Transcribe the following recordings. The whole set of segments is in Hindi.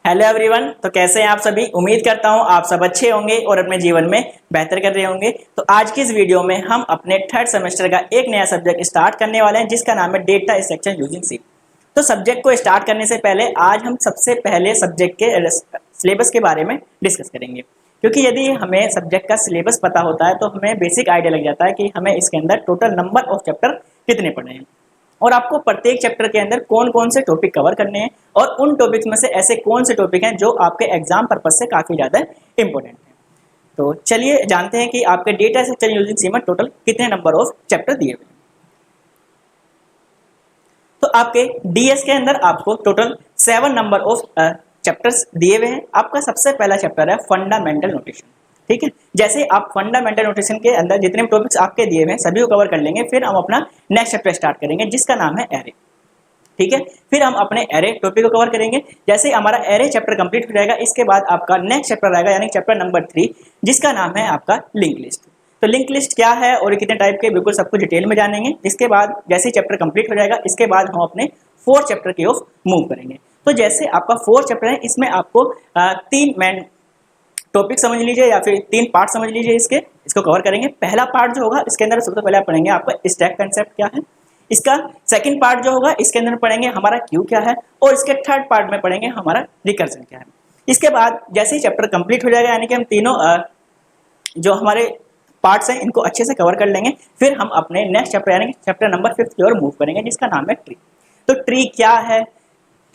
Hello everyone. तो कैसे हैं आप सभी। उम्मीद करता हूं आप सब अच्छे होंगे और अपने जीवन में बेहतर कर रहे होंगे। तो आज की इस वीडियो में हम अपने थर्ड सेमेस्टर का एक नया सब्जेक्ट स्टार्ट करने वाले हैं जिसका नाम है डेटा स्ट्रक्चर यूजिंग सी। तो सब्जेक्ट को स्टार्ट करने से पहले आज हम सबसे पहले सब्जेक्ट के सिलेबस के बारे में डिस्कस करेंगे, क्योंकि यदि हमें सब्जेक्ट का सिलेबस पता होता है तो हमें बेसिक आइडिया लग जाता है कि हमें इसके अंदर टोटल नंबर ऑफ चैप्टर कितने पढ़ने हैं और आपको प्रत्येक चैप्टर के अंदर कौन कौन से टॉपिक कवर करने हैं और उन टॉपिक्स में से ऐसे कौन से टॉपिक हैं जो आपके एग्जाम पर्पज से काफी ज्यादा इंपॉर्टेंट हैं। तो चलिए जानते हैं कि आपके डेटा स्ट्रक्चर यूजिंग सी में टोटल कितने नंबर ऑफ चैप्टर दिए हुए हैं। तो आपके डीएस के अंदर आपको टोटल 7 नंबर ऑफ चैप्टर्स दिए हुए हैं। आपका सबसे पहला चैप्टर है फंडामेंटल नोटेशन। ठीक है, जैसे आप फंडामेंटल नोटेशन के अंदर जितने टॉपिक्स आपके दिए हुए हैं सभी को कवर कर लेंगे, फिर हम अपना नेक्स्ट चैप्टर स्टार्ट करेंगे जिसका नाम है एरे। ठीक है, फिर हम अपने एरे टॉपिक को कवर करेंगे। जैसे हमारा एरे चैप्टर कंप्लीट हो जाएगा, इसके बाद आपका नेक्स्ट चैप्टर आएगा यानी चैप्टर नंबर 3 जिसका नाम है आपका लिंक लिस्ट। तो लिंक लिस्ट क्या है और कितने टाइप के, बिल्कुल सब कुछ डिटेल में जानेंगे। इसके बाद जैसे चैप्टर कंप्लीट हो जाएगा इसके बाद हम अपने 4 चैप्टर की ओर मूव करेंगे। तो जैसे आपका 4 चैप्टर है इसमें आपको 3 मेन टॉपिक समझ लीजिए या फिर 3 पार्ट समझ लीजिए। इसको कवर करेंगे। पहला पार्ट जो होगा इसके अंदर सबसे पहले आप पढ़ेंगे आपका स्टैक कंसेप्ट क्या है। इसका सेकंड पार्ट जो होगा इसके अंदर पढ़ेंगे हमारा क्यू क्या है और इसके थर्ड पार्ट में पढ़ेंगे हमारा रिकर्जन क्या है। इसके बाद जैसे ही चैप्टर कंप्लीट हो जाएगा यानी कि हम तीनों जो हमारे पार्ट्स हैं इनको अच्छे से कवर कर लेंगे, फिर हम अपने नेक्स्ट चैप्टर यानी कि चैप्टर नंबर 5 की ओर मूव करेंगे जिसका नाम है ट्री। तो ट्री क्या है,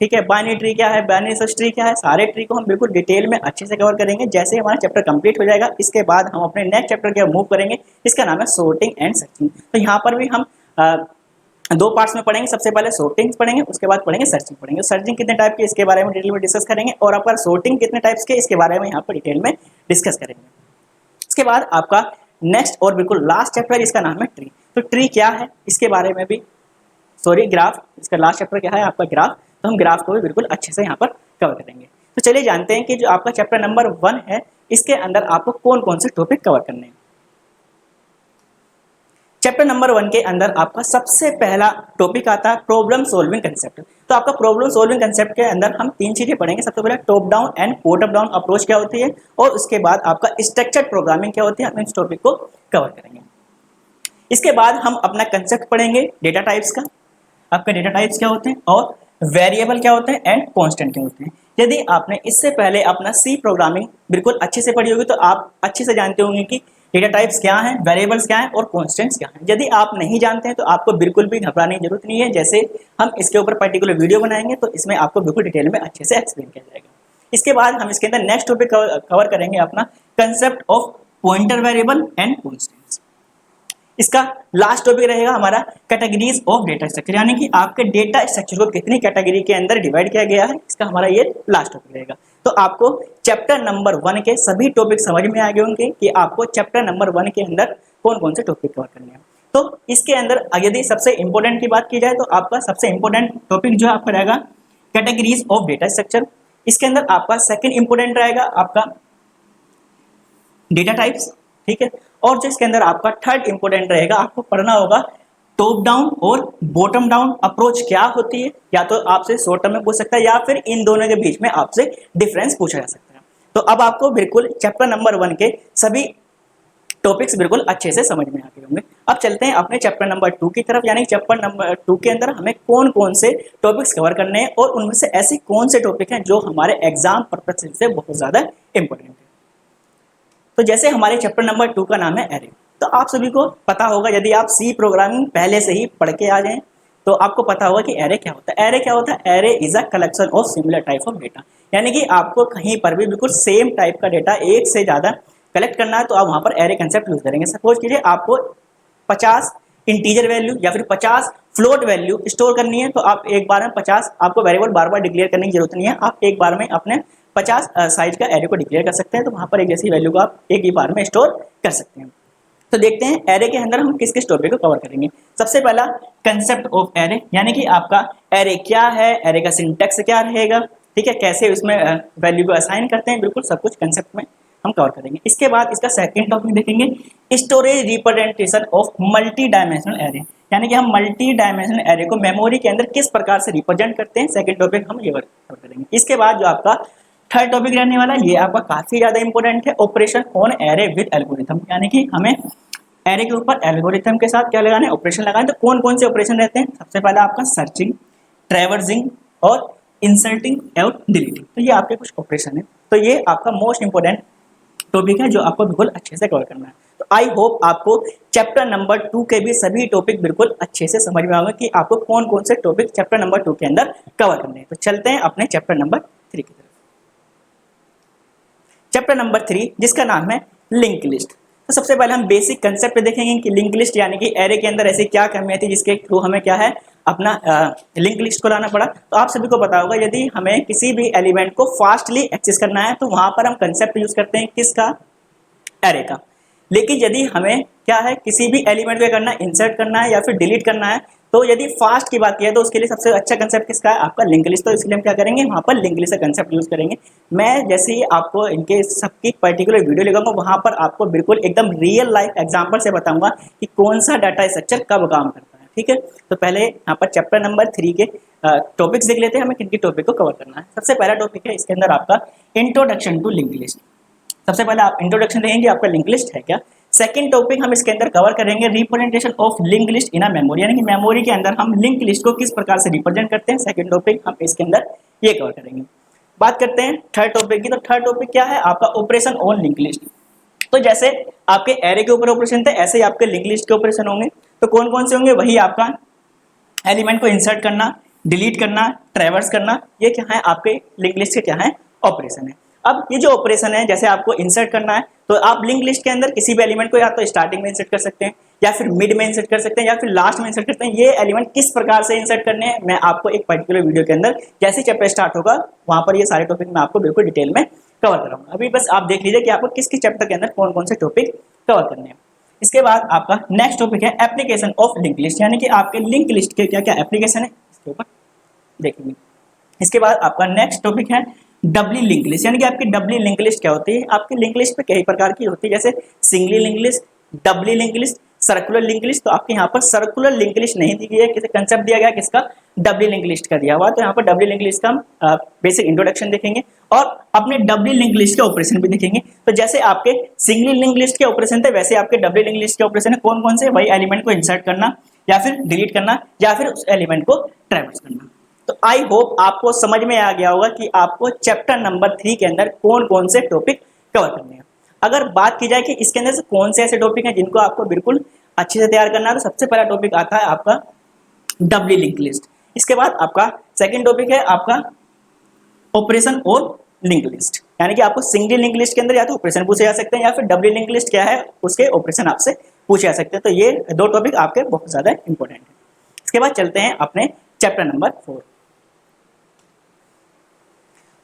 ठीक है, बाइनरी ट्री क्या है, बाइनरी सर्च ट्री क्या है, सारे ट्री को हम बिल्कुल डिटेल में अच्छे से कवर करेंगे। जैसे ही हमारा चैप्टर कंप्लीट हो जाएगा इसके बाद हम अपने नेक्स्ट चैप्टर की ओर मूव करेंगे इसका नाम है सॉर्टिंग एंड सर्चिंग। तो यहाँ पर भी हम 2 पार्ट्स में पढ़ेंगे। सबसे पहले सॉर्टिंग पढ़ेंगे, उसके बाद पढ़ेंगे सर्चिंग पढ़ेंगे। सर्चिंग कितने टाइप की इसके बारे में डिटेल में डिस्कस करेंगे और आपका सॉर्टिंग कितने टाइप्स के इसके बारे में यहाँ पर डिटेल में डिस्कस करेंगे। इसके बाद आपका नेक्स्ट और बिल्कुल लास्ट चैप्टर इसका नाम है ट्री। तो ट्री क्या है इसके बारे में भी, ग्राफ, इसका लास्ट चैप्टर क्या है आपका ग्राफ। तो हम ग्राफ को भी बिल्कुल अच्छे से यहाँ पर कवर करेंगे। तो चलिए जानते हैं कि जो आपका चैप्टर नंबर 1 है इसके अंदर आपको कौन कौन से टॉपिक कवर करने हैं। चैप्टर नंबर 1 के अंदर आपका सबसे पहला टॉपिक आता है प्रॉब्लम सॉल्विंग कंसेप्ट। तो आपका प्रॉब्लम सॉल्विंग कंसेप्ट के अंदर हम 3 चीजें पढ़ेंगे। सबसे पहले top down and bottom down approach क्या होती है और उसके बाद आपका स्ट्रक्चर्ड प्रोग्रामिंग क्या होती है। हम इस टॉपिक को कवर करेंगे। इसके बाद हम अपना कंसेप्ट पढ़ेंगे डेटा टाइप्स का। आपके डेटा टाइप्स क्या होते हैं और वेरिएबल क्या होते हैं एंड कांस्टेंट क्या होते हैं। यदि आपने इससे पहले अपना सी प्रोग्रामिंग बिल्कुल अच्छे से पढ़ी होगी तो आप अच्छे से जानते होंगे कि डेटा टाइप्स क्या हैं, वेरिएबल्स क्या हैं और कांस्टेंट्स क्या हैं। यदि आप नहीं जानते हैं तो आपको बिल्कुल भी घबराने की जरूरत नहीं है। जैसे हम इसके ऊपर पर्टिकुलर वीडियो बनाएंगे तो इसमें आपको बिल्कुल डिटेल में अच्छे से एक्सप्लेन किया जाएगा। इसके बाद हम इसके अंदर नेक्स्ट टॉपिक कवर करेंगे अपना concept of pointer variable and constants. इसका लास्ट टॉपिक रहेगा हमारा कैटेगरीज ऑफ डेटा स्ट्रक्चर, यानी कि आपके डेटा स्ट्रक्चर को कितनी कैटेगरी के अंदर डिवाइड किया गया है, इसका हमारा ये लास्ट टॉपिक रहेगा। तो आपको चैप्टर नंबर 1 के सभी टॉपिक समझ में आ गए होंगे कि आपको चैप्टर नंबर 1 के अंदर कौन कौन से टॉपिक कवर करने हैं। तो इसके अंदर यदि सबसे इंपॉर्टेंट की बात की जाए तो आपका सबसे इंपॉर्टेंट टॉपिक जो आपका रहेगा कैटेगरीज ऑफ डेटा स्ट्रक्चर। इसके अंदर आपका सेकंड इंपॉर्टेंट रहेगा आपका डेटा टाइप्स, ठीक है। और जो इसके अंदर आपका थर्ड इंपॉर्टेंट रहेगा आपको पढ़ना होगा टॉप डाउन और बॉटम डाउन अप्रोच क्या होती है। या तो आपसे शॉर्ट टर्म में पूछ सकता है या फिर इन दोनों के बीच में आपसे डिफरेंस पूछा जा सकता है। तो अब आपको बिल्कुल चैप्टर नंबर 1 के सभी टॉपिक्स बिल्कुल अच्छे से समझ में आ गए होंगे। अब चलते हैं अपने चैप्टर नंबर 2 की तरफ, यानी चैप्टर नंबर 2 के अंदर हमें कौन कौन से टॉपिक्स कवर करने हैं और उनमें से ऐसे कौन से टॉपिक हैं जो हमारे एग्जाम पर्पज से बहुत ज्यादा इंपॉर्टेंट है। तो जैसे हमारे चैप्टर नंबर 2 का नाम है एरे। तो आप सभी को पता होगा, यदि आप सी प्रोग्रामिंग पहले से ही पढ़ के आ जाएं तो आपको पता होगा कि एरे क्या होता है। एरे क्या होता है, array is a collection of similar type of data, यानी कि आपको कहीं पर भी बिल्कुल सेम टाइप का डेटा एक से ज्यादा कलेक्ट करना है तो आप वहां पर एरे कंसेप्ट यूज करेंगे। सपोज कीजिए आपको 50 इंटीजर वैल्यू या फिर 50 फ्लोट वैल्यू स्टोर करनी है तो आप एक बार में 50, आपको वेरिएबल बार बार डिक्लेयर करने की जरूरत नहीं है। आप एक बार में अपने 50 साइज का एरे को डिक्लेयर कर सकते हैं, तो वहां पर एक जैसी वैल्यू को आप एक ही बार में स्टोर कर सकते हैं। तो देखते हैं एरे के अंदर हम किस किस टॉपिक को कवर करेंगे। सबसे पहला कंसेप्ट ऑफ एरे, यानी कि आपका एरे क्या है, एरे का सिंटैक्स क्या रहेगा, ठीक है, कैसे उसमें वैल्यू को असाइन करते हैं, बिल्कुल सब कुछ कंसेप्ट में हम कवर करेंगे। इसके बाद इसका सेकंड टॉपिक देखेंगे storage representation of multi dimensional array, यानी कि हम मल्टी डायमेंशनल एरे को मेमोरी के अंदर किस प्रकार से रिप्रेजेंट करते हैं, सेकंड टॉपिक हम ये कवर करेंगे। इसके बाद जो आपका थर्ड टॉपिक रहने वाला है ये आपका काफी ज्यादा इंपॉर्टेंट है, operation on array with algorithm, यानी कि हमें एरे के ऊपर एल्गोरिथम के साथ क्या लगाना है, ऑपरेशन लगाना है। तो कौन कौन से ऑपरेशन रहते हैं, सबसे पहले आपका सर्चिंग, ट्रैवर्सिंग और इंसर्टिंग और डिलीटिंग, तो ये आपके कुछ ऑपरेशन है। तो ये आपका मोस्ट इंपोर्टेंट टॉपिक है जो आपको बिल्कुल अच्छे से कवर करना है। तो आई होप आपको चैप्टर नंबर 2 के भी सभी टॉपिक बिल्कुल अच्छे से समझ में आएंगे कि आपको कौन कौन से टॉपिक चैप्टर नंबर 2 के अंदर कवर करने हैं। तो चलते हैं अपने चैप्टर नंबर 3 की तरफ। चैप्टर नंबर 3 जिसका नाम है लिंक लिस्ट। तो सबसे पहले हम बेसिक कंसेप्ट देखेंगे कि लिंक लिस्ट यानी कि एरे के अंदर ऐसी क्या कमियां थी जिसके थ्रू हमें क्या है अपना लिंक लिस्ट को लाना पड़ा। तो आप सभी को पता होगा यदि हमें किसी भी एलिमेंट को फास्टली एक्सेस करना है तो वहां पर हम कंसेप्ट यूज करते हैं किसका, एरे का। लेकिन यदि हमें क्या है किसी भी एलिमेंट को करना है, इंसर्ट करना है या फिर डिलीट करना है, तो यदि फास्ट की बात की है तो उसके लिए सबसे अच्छा कंसेप्ट किसका है, आपका लिंक लिस्ट। तो इसलिए हम क्या करेंगे वहां पर लिंक लिस्ट का कंसेप्ट यूज करेंगे। मैं जैसे ही आपको इनके सबकी पर्टिकुलर वीडियो लगाऊंगा वहां पर आपको बिल्कुल एकदम रियल लाइफ एग्जांपल से बताऊंगा कि कौन सा डाटा स्ट्रक्चर कब काम करता है, ठीक है। तो पहले यहाँ पर चैप्टर नंबर 3 के टॉपिक्स देख लेते हैं, हमें किन किन टॉपिक को कवर करना है। सबसे पहला टॉपिक है इसके अंदर आपका इंट्रोडक्शन टू लिंक लिस्ट। सबसे पहले आप इंट्रोडक्शन देंगे आपका लिंक लिस्ट है क्या। सेकंड टॉपिक हम इसके अंदर कवर करेंगे representation of link list in a memory, यानी कि मेमोरी के अंदर हम लिंक लिस्ट को किस प्रकार से रिप्रेजेंट करते हैं। सेकंड टॉपिक हम इसके अंदर ये कवर करेंगे। बात करते हैं थर्ड टॉपिक की। तो थर्ड टॉपिक क्या है आपका ऑपरेशन ऑन लिंक लिस्ट। तो जैसे आपके एरे के ऊपर ऑपरेशन थे ऐसे ही आपके लिंक लिस्ट के ऑपरेशन होंगे। तो कौन कौन से होंगे, वही आपका एलिमेंट को इंसर्ट करना, डिलीट करना, ट्रैवर्स करना, ये क्या है आपके लिंक लिस्ट के क्या है ऑपरेशन है। अब ये जो ऑपरेशन है जैसे आपको इंसर्ट करना है तो आप लिंक लिस्ट के अंदर किसी भी एलिमेंट को या तो स्टार्टिंग में इंसर्ट कर सकते हैं या फिर मिड में इंसर्ट कर सकते हैं या फिर लास्ट में इंसर्ट करते हैं। ये एलिमेंट किस प्रकार से इंसर्ट करने हैं मैं आपको एक पर्टिकुलर वीडियो के अंदर जैसे चैप्टर स्टार्ट होगा वहां पर ये सारे टॉपिक मैं आपको बिल्कुल डिटेल में कवर कराऊंगा। अभी बस आप देख लीजिए कि आपको किस किस चैप्टर के अंदर कौन कौन से टॉपिक कवर करने हैं। इसके बाद आपका नेक्स्ट टॉपिक है एप्लीकेशन ऑफ लिंक लिस्ट, यानी कि आपके लिंक लिस्ट के क्या क्या एप्लीकेशन है इसके ऊपर देखेंगे। इसके बाद आपका नेक्स्ट टॉपिक है डबली लिंक लिस्ट, यानी कि आपकी डबली लिंक लिस्ट क्या होती है। आपकी लिंक लिस्ट पे कई प्रकार की होती है जैसे singly linked list, doubly linked list, circular linked list. तो आपके यहाँ पर सर्कुलर लिंक लिस्ट नहीं दी गई है, किसी कंसेप्ट दिया गया किसका, डबली लिंक लिस्ट का दिया हुआ। तो यहाँ पर डबली लिंक लिस्ट का हम बेसिक इंट्रोडक्शन देखेंगे और अपने डबली लिंक लिस्ट के ऑपरेशन भी देखेंगे। तो जैसे आपके सिंगली लिंक लिस्ट के ऑपरेशन थे वैसे आपके डबली लिंक लिस्ट के ऑपरेशन है कौन कौन से, वही एलिमेंट को इंसर्ट करना या फिर डिलीट करना या फिर उस एलिमेंट को ट्रैवर्स करना। तो आई होप आपको समझ में आ गया होगा कि आपको चैप्टर नंबर 3 के अंदर कौन कौन से टॉपिक कवर करने हैं। अगर बात की जाए कि इसके अंदर से कौन से ऐसे टॉपिक हैं जिनको आपको बिल्कुल अच्छे से तैयार करना है, तो सबसे पहला टॉपिक आता है आपका डबली लिंक लिस्ट। इसके बाद आपका सेकंड टॉपिक है आपका ऑपरेशन और लिंक लिस्ट, यानी कि आपको सिंगल लिंक लिस्ट के अंदर या तो ऑपरेशन पूछे जा सकते हैं या फिर डबली लिंक लिस्ट क्या है उसके ऑपरेशन आपसे पूछे जा सकते हैं। तो ये दो टॉपिक आपके बहुत ज्यादा इंपॉर्टेंट है। इसके बाद चलते हैं अपने चैप्टर नंबर 4।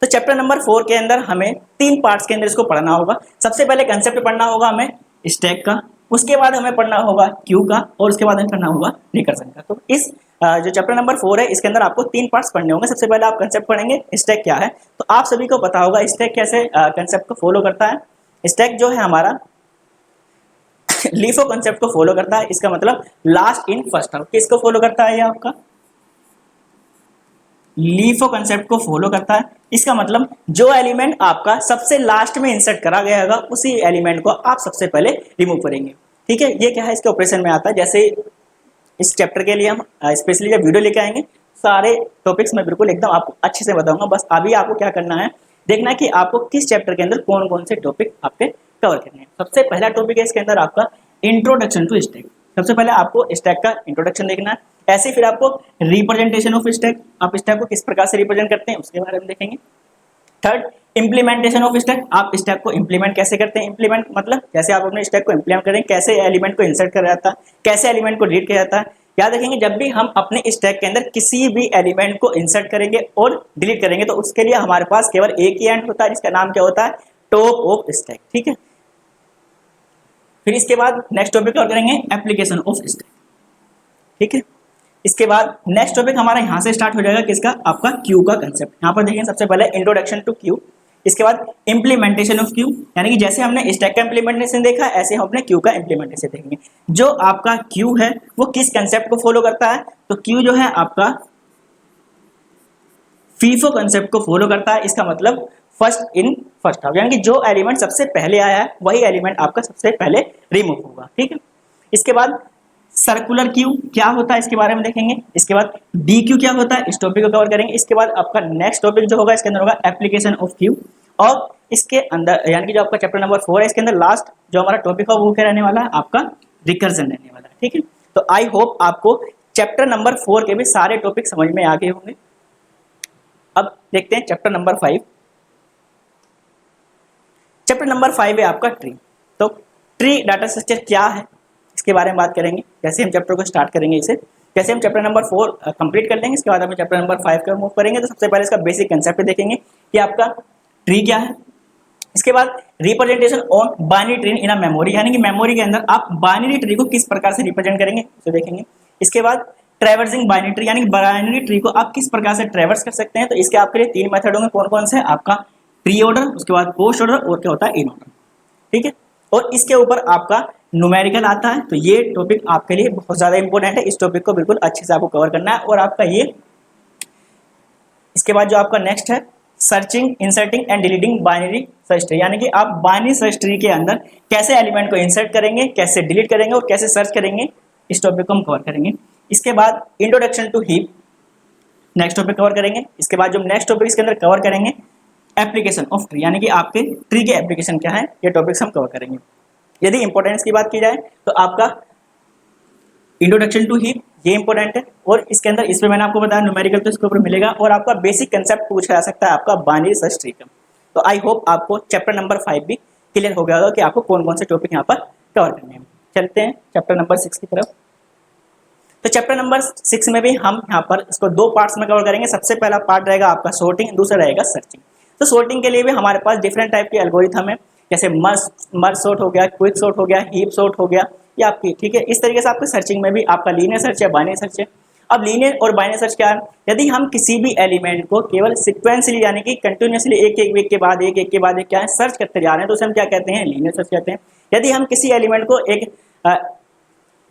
तो चैप्टर नंबर 4 के अंदर हमें 3 पार्ट्स के अंदर इसको पढ़ना होगा। सबसे पहले कंसेप्ट पढ़ना होगा हमें स्टैक का, उसके बाद हमें पढ़ना होगा क्यू का और उसके बाद हमें पढ़ना होगा रिकर्सन का। तो इस जो चैप्टर नंबर 4 है इसके अंदर आपको 3 पार्ट्स पढ़ने होंगे। सबसे पहले आप कंसेप्ट पढ़ेंगे स्टैक क्या है। तो आप सभी को पता होगा स्टैक कैसे कंसेप्ट को फॉलो करता है। स्टैक जो है हमारा लीफो कंसेप्ट को फॉलो करता है। इसका मतलब लास्ट इन फर्स्ट आउट, किसको फॉलो करता है ये आपका लीफो कंसेप्ट को फॉलो करता है। इसका मतलब जो एलिमेंट आपका सबसे लास्ट में इंसर्ट करा गया होगा उसी एलिमेंट को आप सबसे पहले रिमूव करेंगे, ठीक है। ये क्या है इसके ऑपरेशन में आता है। जैसे इस चैप्टर के लिए हम स्पेशली जब वीडियो लेके आएंगे सारे टॉपिक्स में बिल्कुल एकदम आपको अच्छे से बताऊंगा। बस अभी आपको क्या करना है देखना है कि आपको किस चैप्टर के अंदर कौन कौन से टॉपिक आपके कवर करने हैं। सबसे पहला टॉपिक है इसके अंदर आपका इंट्रोडक्शन टू स्टैक। सबसे पहले आपको स्टैक का इंट्रोडक्शन देखना है, ऐसे फिर आपको रिप्रेजेंटेशन ऑफ स्टैक, आप स्टैक को किस प्रकार से रिप्रेजेंट करते हैं उसके बारे में देखेंगे। थर्ड इम्प्लीमेंटेशन ऑफ स्टैक, आप स्टैक को इम्प्लीमेंट कैसे करते हैं। इम्प्लीमेंट मतलब जैसे आप अपने स्टैक को इम्प्लीमेंट करें कैसे एलिमेंट को इंसर्ट किया जाता है, कैसे एलिमेंट को डिलीट किया जाता है। याद रखेंगे जब भी हम अपने स्टैक के अंदर किसी भी एलिमेंट को इंसर्ट करेंगे और डिलीट करेंगे तो उसके लिए हमारे पास केवल एक ही एंड होता है जिसका नाम क्या होता है, टॉप ऑफ स्टैक, ठीक है। फिर इसके बाद नेक्स्ट टॉपिक और करेंगे एप्लीकेशन ऑफ स्टैक, ठीक है। इसके बाद नेक्स्ट टॉपिक हमारा यहाँ से स्टार्ट हो जाएगा किसका, आपका क्यू का कंसेप्ट। यहाँ पर देखिए सबसे पहले इंट्रोडक्शन टू क्यू। इसके बाद इम्प्लीमेंटेशन ऑफ क्यू, यानी कि जैसे हमने स्टैक का इम्प्लीमेंटेशन देखा ऐसे हम अपने क्यू का इम्प्लीमेंटेशन देखेंगे। जो आपका क्यू है वो किस कंसेप्ट को फॉलो करता है, तो क्यू जो है आपका फीफो कंसेप्ट को फॉलो करता है। इसका मतलब फर्स्ट इन फर्स्ट आउट, यानी कि जो एलिमेंट सबसे पहले आया है वही एलिमेंट आपका सबसे पहले रिमूव होगा, ठीक है। इसके बाद सर्कुलर क्यू क्या होता है इसके बारे में देखेंगे। इसके बाद डी क्यू क्या होता है, इस टॉपिक को कवर करेंगे। इसके बाद आपका नेक्स्ट टॉपिक जो होगा इसके अंदर होगा एप्लीकेशन ऑफ क्यू, और इसके अंदर यानी कि जो आपका चैप्टर नंबर 4 है इसके अंदर लास्ट जो हमारा टॉपिक है वो क्या रहने वाला है, आपका रिकर्जन रहने वाला है, ठीक है। तो आई होप आपको चैप्टर नंबर 4 के भी सारे टॉपिक समझ में आ गए होंगे। अब देखते हैं चैप्टर नंबर 5। चैप्टर नंबर 5 है आपका ट्री। तो ट्री डाटा स्ट्रक्चर क्या है इसके बारे में बात करेंगे, कैसे हम चैप्टर को स्टार्ट करेंगे इसे, कैसे हम चैप्टर नंबर 4 कंप्लीट कर लेंगे। इसके बाद हम चैप्टर नंबर 5 का मूव करेंगे। तो सबसे पहले इसका बेसिक कंसेप्ट देखेंगे कि आपका ट्री क्या है। इसके बाद representation on binary tree in a memory, यानी कि मेमोरी के अंदर आप बाइनरी ट्री को किस प्रकार से रिप्रेजेंट करेंगे उसे देखेंगे। इसके बाद ट्रैवर्सिंग बाइनरी ट्री, यानी कि बाइनरी ट्री को आप किस प्रकार से ट्रैवर्स कर सकते हैं। तो इसके आपके लिए 3 मेथड होंगे, कौन कौन से, आपका प्री ऑर्डर, उसके बाद पोस्ट ऑर्डर और क्या होता है इन ऑर्डर, ठीक है। और इसके ऊपर आपका न्यूमेरिकल आता है। तो ये टॉपिक आपके लिए बहुत ज्यादा इंपॉर्टेंट है, इस टॉपिक को बिल्कुल अच्छे से आपको कवर करना है। और आपका ये इसके बाद जो आपका नेक्स्ट है searching, inserting and deleting binary search tree, यानी कि आप बाइनरी सर्च ट्री के अंदर कैसे एलिमेंट को इंसर्ट करेंगे, कैसे डिलीट करेंगे और कैसे सर्च करेंगे, इस टॉपिक को हम कवर करेंगे। इसके बाद introduction to heap next topic cover करेंगे। इसके बाद जो नेक्स्ट टॉपिक इसके अंदर कवर करेंगे एप्लीकेशन ऑफ ट्री, यानी कि आपके ट्री के एप्लीकेशन क्या है, ये टॉपिक्स हम कवर करेंगे। यदि इंपॉर्टेंस की बात की जाए तो आपका इंट्रोडक्शन टू हीप ये इंपॉर्टेंट है, और इसके अंदर इसमें मैंने आपको बताया न्यूमेरिकल तो इसके ऊपर मिलेगा, और आपका बेसिक कंसेप्ट पूछा जा सकता है आपका बाइनरी सर्च ट्री का। तो आई होप आपको चैप्टर नंबर 5 भी क्लियर हो गया होगा कि आपको कौन कौन से टॉपिक यहाँ पर कवर करने हैं। चलते हैं चैप्टर नंबर 6 की तरफ। तो चैप्टर नंबर 6 में भी हम यहाँ पर इसको 2 पार्ट्स में कवर करेंगे। सबसे पहला पार्ट रहेगा आपका सॉर्टिंग, दूसरा रहेगा सर्चिंग। तो सॉर्टिंग के लिए भी हमारे पास डिफरेंट टाइप के एल्गोरिथम है, जैसे मर्ज सॉर्ट हो गया, क्विक सॉर्ट हो गया, हीप सॉर्ट हो गया, ये आपकी, ठीक है। इस तरीके से आपके सर्चिंग में भी आपका लीनियर सर्च है, बाइनरी सर्च है। अब लीनियर और बाइनरी सर्च क्या है, यदि हम किसी भी एलिमेंट को केवल सिक्वेंसली यानी कि कंटिन्यूसली एक एक के बाद एक के बाद एक क्या है सर्च करते जा रहे हैं, तो उसे हम क्या कहते हैं, लीनियर सर्च कहते हैं। यदि हम किसी एलिमेंट को एक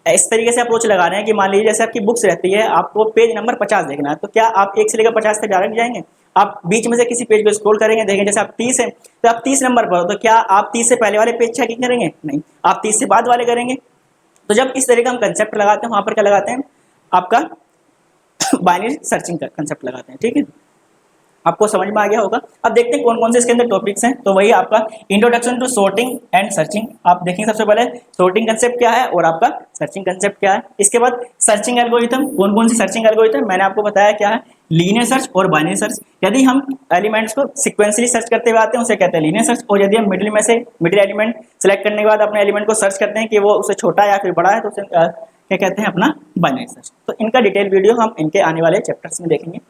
इस तरीके से अप्रोच लगा रहे हैं कि मान लीजिए जैसे आपकी बुक्स रहती है, आपको पेज नंबर 50 देखना है, तो क्या आप 1 से लेकर 50 तक डायरेक्ट जाएंगे, आप बीच में से किसी पेज को स्क्रॉल करेंगे, देखेंगे जैसे आप 30 है तो आप 30 नंबर पर हो, तो क्या आप 30 से पहले वाले पेज चेकिंग करेंगे, नहीं, आप 30 से बाद वाले करेंगे। तो जब इस तरह का हम कंसेप्ट लगाते हैं वहां पर क्या लगाते हैं, आपका बाइनरी सर्चिंग का कंसेप्ट लगाते हैं, ठीक है। आपको समझ में आ गया होगा। अब देखते हैं कौन कौन से इसके अंदर टॉपिक्स हैं। तो वही आपका introduction to sorting and searching, आप देखेंगे सबसे पहले सॉर्टिंग कंसेप्ट क्या है और आपका सर्चिंग कंसेप्ट क्या है। इसके बाद सर्चिंग एल्गोरिथम, कौन कौन सी सर्चिंग एल्गोरिथम मैंने आपको बताया क्या है, लीनियर सर्च और बाइनरी सर्च। यदि हम एलिमेंट्स को सिक्वेंसली सर्च करते हुए आते हैं उसे कहते हैं लीनियर सर्च, और यदि हम मिडिल में से मिडिल एलिमेंट सेलेक्ट करने के बाद अपने एलिमेंट को सर्च करते हैं कि वो उससे छोटा या फिर बड़ा है, तो उसे क्या कहते हैं, अपना बाइनरी सर्च। तो इनका डिटेल वीडियो हम इनके आने वाले चैप्टर्स में देखेंगे।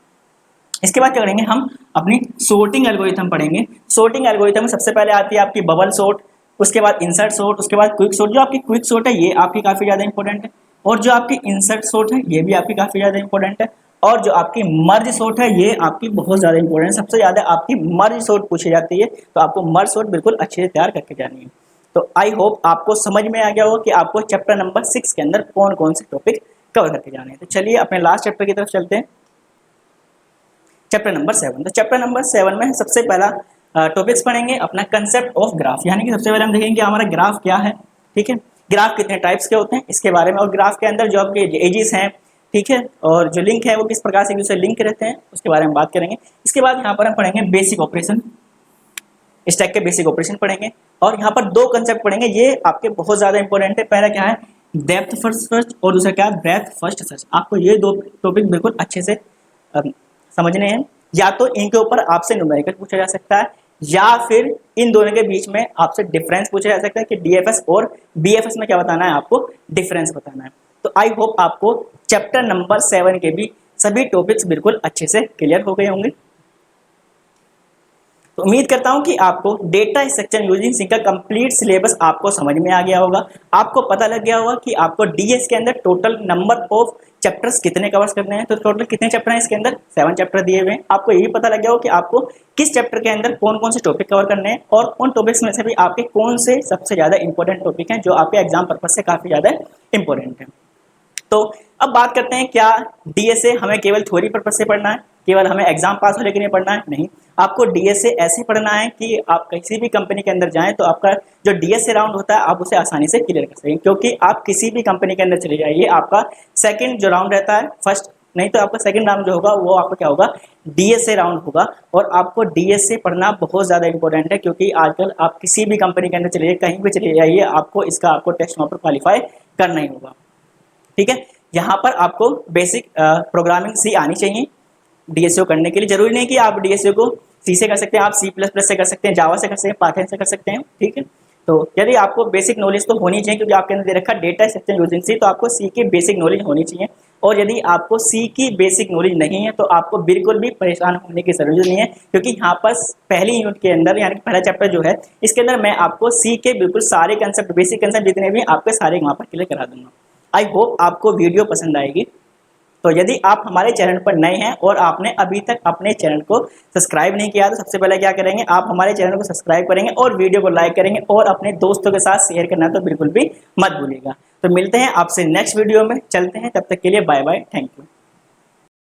इसके बाद क्या करेंगे, हम अपनी सॉर्टिंग एल्गोरिथम पढ़ेंगे। सॉर्टिंग एल्गोरिथम में सबसे पहले आती है आपकी बबल सॉर्ट, उसके बाद इंसर्ट सॉर्ट, उसके बाद क्विक सॉर्ट। जो आपकी क्विक सॉर्ट है ये आपकी काफी ज्यादा इंपॉर्टेंट है, और जो आपकी इंसर्ट सॉर्ट है ये भी आपकी काफी ज्यादा इंपॉर्टेंट है, और जो आपकी मर्ज सॉर्ट है ये आपकी बहुत ज्यादा इंपॉर्टेंट है। सबसे ज्यादा आपकी मर्ज सॉर्ट पूछी जाती है, तो आपको मर्ज सॉर्ट बिल्कुल अच्छे से तैयार करके जानी है। तो आई होप आपको समझ में आ गया हो कि आपको चैप्टर नंबर 6 के अंदर कौन कौन से टॉपिक कवर करके जाने हैं। तो चलिए अपने लास्ट चैप्टर की तरफ चलते हैं, चैप्टर नंबर 7। तो चैप्टर नंबर 7 में सबसे पहला टॉपिक्स पढ़ेंगे अपना कंसेप्ट ऑफ ग्राफ, यानी कि सबसे पहले हम देखेंगे कि हमारा ग्राफ क्या है, ठीक है, ग्राफ कितने टाइप्स के होते हैं इसके बारे में, और ग्राफ के अंदर जो आपके एजेस हैं, ठीक है, और जो लिंक है वो किस प्रकार से एक दूसरे लिंक रहते हैं उसके बारे में बात करेंगे। इसके बाद यहाँ पर हम पढ़ेंगे बेसिक ऑपरेशन, स्टैक के बेसिक ऑपरेशन पढ़ेंगे, और यहाँ पर 2 कंसेप्ट पढ़ेंगे, ये आपके बहुत ज्यादा इंपॉर्टेंट है। पहला क्या है, डेप्थ फर्स्ट सर्च, और दूसरा क्या है, ब्रेथ फर्स्ट सर्च। आपको ये 2 टॉपिक बिल्कुल अच्छे से समझने हैं। या तो इनके ऊपर आपसे न्यूमेरिकल पूछा जा सकता है, या फिर इन दोनों के बीच में आपसे डिफरेंस पूछा जा सकता है कि डीएफएस और बीएफएस में क्या बताना है, आपको डिफरेंस बताना है। तो आई होप आपको चैप्टर नंबर 7 के भी सभी टॉपिक्स बिल्कुल अच्छे से क्लियर हो गए होंगे। तो उम्मीद करता हूं कि आपको डेटा स्ट्रक्चर यूजिंग सी का कंप्लीट सिलेबस आपको समझ में आ गया होगा। आपको पता लग गया होगा कि आपको डीएस के अंदर टोटल नंबर ऑफ चैप्टर्स कितने कवर करने हैं। तो टोटल कितने चैप्टर हैं इसके अंदर? 7 चैप्टर दिए हुए हैं। आपको ये भी पता लग गया होगा कि आपको किस चैप्टर के अंदर कौन कौन से टॉपिक कवर करने हैं और उन टॉपिक्स में से भी आपके कौन से सबसे ज़्यादा इंपॉर्टेंट टॉपिक हैं जो आपके एग्जाम पर्पज से काफ़ी ज़्यादा इंपॉर्टेंट है। तो अब बात करते हैं, क्या डीएसए हमें केवल थ्योरी पर्पज से पढ़ना है, केवल हमें एग्जाम पास होने के लिए पढ़ना है? नहीं, आपको डीएसए ऐसे पढ़ना है कि आप किसी भी कंपनी के अंदर जाएं तो आपका जो डीएसए राउंड होता है आप उसे आसानी से क्लियर कर सकें। क्योंकि आप किसी भी कंपनी के अंदर चले जाइए, आपका सेकंड जो राउंड रहता है, फर्स्ट नहीं तो आपका सेकंड राउंड जो होगा वो आपका क्या होगा? डीएसए राउंड होगा। और आपको डीएसए पढ़ना बहुत ज़्यादा इंपॉर्टेंट है, क्योंकि आजकल आप किसी भी कंपनी के अंदर चले जाइए, कहीं भी चले जाइए, आपको इसका आपको टेस्ट वहाँ पर क्वालिफाई करना ही होगा। ठीक है, यहाँ पर आपको बेसिक प्रोग्रामिंग सी आनी चाहिए डीएसओ करने के लिए। जरूरी नहीं कि आप डीएसओ को सी से कर सकते हैं, आप C++ से कर सकते हैं, जावा से कर सकते हैं, पाइथन से कर सकते हैं। ठीक है, तो यदि आपको बेसिक नॉलेज तो होनी चाहिए, क्योंकि आपके अंदर दे रखा डेटा स्ट्रक्चर यूजिंग सी, तो आपको सी की बेसिक नॉलेज होनी चाहिए। और यदि आपको सी की बेसिक नॉलेज नहीं है तो आपको बिल्कुल भी परेशान होने की जरूरत नहीं है, क्योंकि यहाँ पर पहली यूनिट के अंदर यानी कि पहला चैप्टर जो है इसके अंदर मैं आपको सी के बिल्कुल सारे कंसेप्ट, बेसिक कंसेप्ट जितने भी आपके सारे वहाँ पर क्लियर करा दूंगा। आई होप आपको वीडियो पसंद आएगी। तो यदि आप हमारे चैनल पर नए हैं और आपने अभी तक अपने चैनल को सब्सक्राइब नहीं किया तो सबसे पहले क्या करेंगे, आप हमारे चैनल को सब्सक्राइब करेंगे और वीडियो को लाइक करेंगे और अपने दोस्तों के साथ शेयर करना तो बिल्कुल भी मत भूलिएगा। तो मिलते हैं आपसे नेक्स्ट वीडियो में, चलते हैं, तब तक के लिए बाय बाय, थैंक यू।